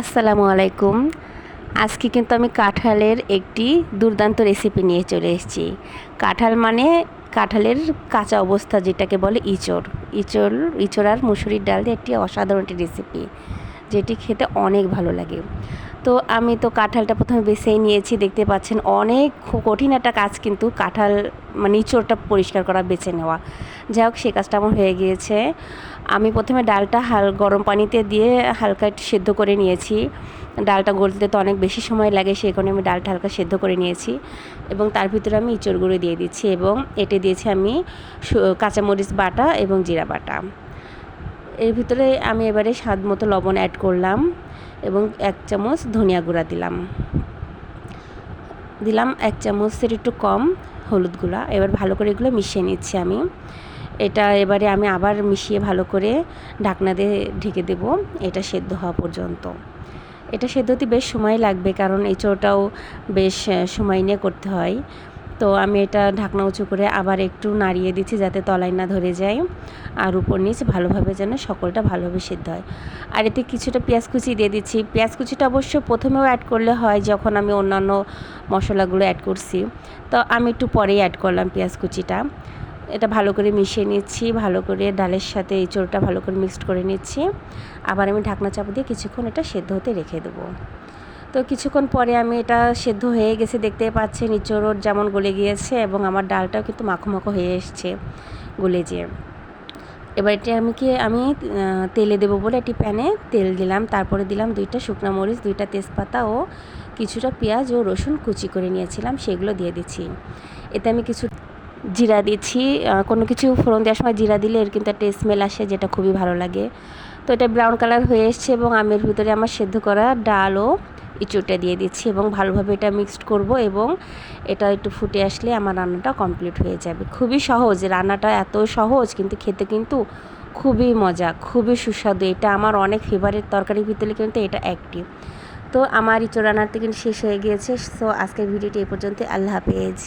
আসসালামু আলাইকুম। আজকে কিন্তু আমি কাঁঠালের একটি দুর্দান্ত রেসিপি নিয়ে চলে এসেছি। কাঁঠাল মানে কাঁঠালের কাঁচা অবস্থা যেটাকে বলে ইঁচড়। ইঁচড় আর মুসুরির ডাল দিয়ে একটি অসাধারণ একটি রেসিপি, যেটি খেতে অনেক ভালো লাগে। তো আমি তো কাঁঠালটা প্রথমে বেছেই নিয়েছি, দেখতে পাচ্ছেন অনেক কঠিন একটা কাজ কিন্তু কাঁঠাল মানে ইঁচড়টা পরিষ্কার করা, বেছে নেওয়া। যাই হোক, সে কাজটা আমার হয়ে গিয়েছে। আমি প্রথমে ডালটা গরম পানিতে দিয়ে হালকা একটু সেদ্ধ করে নিয়েছি। ডালটা গলতে তো অনেক বেশি সময় লাগে, সেই কারণে আমি ডালটা হালকা সেদ্ধ করে নিয়েছি এবং তার ভিতরে আমি ইঁচড়গুলো দিয়ে দিচ্ছি এবং এতে দিয়েছি আমি কাঁচামরিচ বাটা এবং জিরা বাটা। এর ভিতরে আমি এবারে স্বাদ মতো লবণ অ্যাড করলাম এবং 1 চামচ ধনিয়া গুঁড়া দিলাম 1 চামচের একটু কম হলুদ গুঁড়া। এবার ভালো করে এগুলো মিশিয়ে নিচ্ছি আমি। এটা এবারে আমি আবার মিশিয়ে ভালো করে ঢাকনা দিয়ে ঢেকে দেব এটা সেদ্ধ হওয়া পর্যন্ত। এটা সেদ্ধ হতে বেশ সময় লাগবে, কারণ এঁচোড়টাও বেশ সময় নিয়ে করতে হয়। তো আমি এটা ঢাকনা উঁচু করে আবার একটু নাড়িয়ে দিচ্ছি যাতে তলায় না ধরে যায়, আর উপর নিচ ভালোভাবে যেন সকলটা ভালোভাবে সেদ্ধ হয়। আর এতে কিছুটা পেঁয়াজ কুচি দিয়ে দিচ্ছি। পেঁয়াজ কুচিটা অবশ্য প্রথমেও অ্যাড করলে হয়, যখন আমি অন্যান্য মশলাগুলো অ্যাড করছি। তো আমি একটু পরেই অ্যাড করলাম পেঁয়াজ কুচিটা। এটা ভালো করে মিশিয়ে নিচ্ছি, ভালো করে ডালের সাথে এঁচোড়টা ভালো করে মিক্সড করে নিচ্ছি। আবার আমি ঢাকনা চাপা দিয়ে কিছুক্ষণ এটা সেদ্ধ হতে রেখে দেবো। তো কিছুক্ষণ পরে আমি এটা সেদ্ধ হয়ে গেছে, দেখতে পাচ্ছেন ইঁচড় যেমন গলে গিয়েছে এবং আমার ডালটাও কিন্তু মাখো মাখো হয়ে এসছে গলে যেয়ে। এবার এটা আমি তেলে দেবো বলে একটি প্যানে তেল দিলাম, তারপরে দিলাম 2টা শুকনো মরিচ, 2টা তেজপাতা ও কিছুটা পেঁয়াজ ও রসুন কুচি করে নিয়েছিলাম, সেগুলো দিয়ে দিচ্ছি। এতে আমি কিছু জিরা দিচ্ছি। কোনো কিছু ফোড়ন দেওয়ার সময় জিরা দিলে এর কিন্তু একটা স্মেল আসে, যেটা খুবই ভালো লাগে। তো এটা ব্রাউন কালার হয়ে এসছে এবং আমের ভিতরে আমার সেদ্ধ করা ডাল ও ইঁচড়টা দিয়ে দিচ্ছি এবং ভালোভাবে এটা মিক্সড করব এবং এটা একটু ফুটে আসলে আমার রান্নাটা কমপ্লিট হয়ে যাবে। খুবই সহজ রান্নাটা, এত সহজ কিন্তু খেতে কিন্তু খুবই মজা, খুবই সুস্বাদু। এটা আমার অনেক ফেভারিট তরকারির ভিতরে কিন্তু এটা একটি। তো আমার ইঁচড় রান্নাটা কিন্তু শেষ হয়ে গিয়েছে। সো আজকের ভিডিওটি এই পর্যন্ত। আল্লাহ হাফেজ।